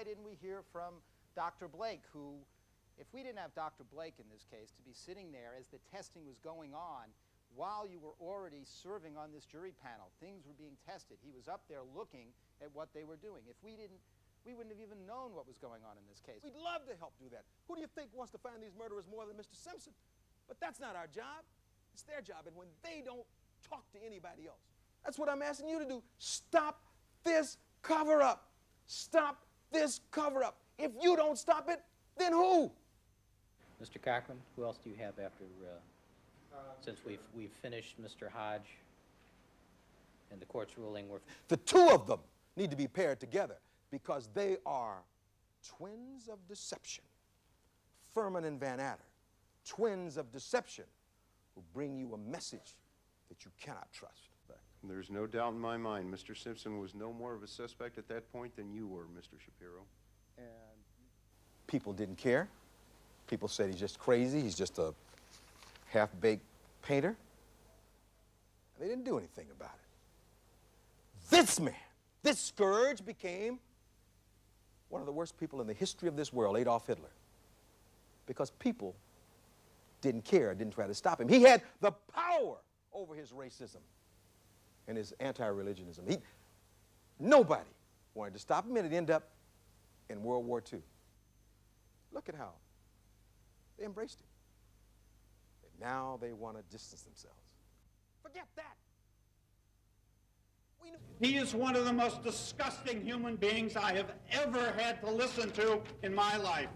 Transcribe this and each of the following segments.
why didn't we hear from Dr. Blake, who, if we didn't have Dr. Blake in this case to be sitting there as the testing was going on, while you were already serving on this jury panel, things were being tested. He was up there looking at what they were doing. If we didn't, we wouldn't have even known what was going on in this case. We'd love to help do that. Who do you think wants to find these murderers more than Mr. Simpson? But that's not our job. It's their job. And when they don't talk to anybody else, that's what I'm asking you to do. Stop this cover-up. Stop this cover-up. If you don't stop it, then who? Mr. Cochran, who else do you have after, since we've finished Mr. Hodge and the court's ruling? The two of them need to be paired together because they are twins of deception. Furman and Van Adder, twins of deception who bring you a message that you cannot trust. There's no doubt in my mind Mr. Simpson was no more of a suspect at that point than you were, Mr. Shapiro. And people didn't care. People said he's just crazy, he's just a half-baked painter. They didn't do anything about it. This man, this scourge, became one of the worst people in the history of this world, Adolf Hitler, because people didn't care, didn't try to stop him. He had the power over his racism and his anti-religionism. Nobody wanted to stop him, and it ended up in World War II. Look at how they embraced him. And now they want to distance themselves. Forget that. He is one of the most disgusting human beings I have ever had to listen to in my life.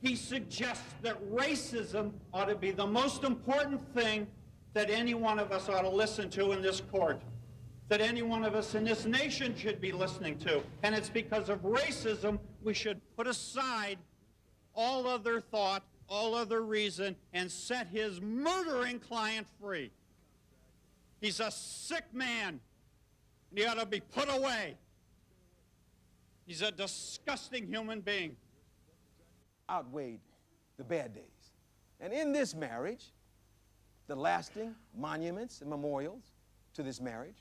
He suggests that racism ought to be the most important thing that any one of us ought to listen to in this court, that any one of us in this nation should be listening to. And it's because of racism we should put aside all other thought, all other reason, and set his murdering client free. He's a sick man, and he ought to be put away. He's a disgusting human being. Outweighed the bad days. And in this marriage, the lasting monuments and memorials to this marriage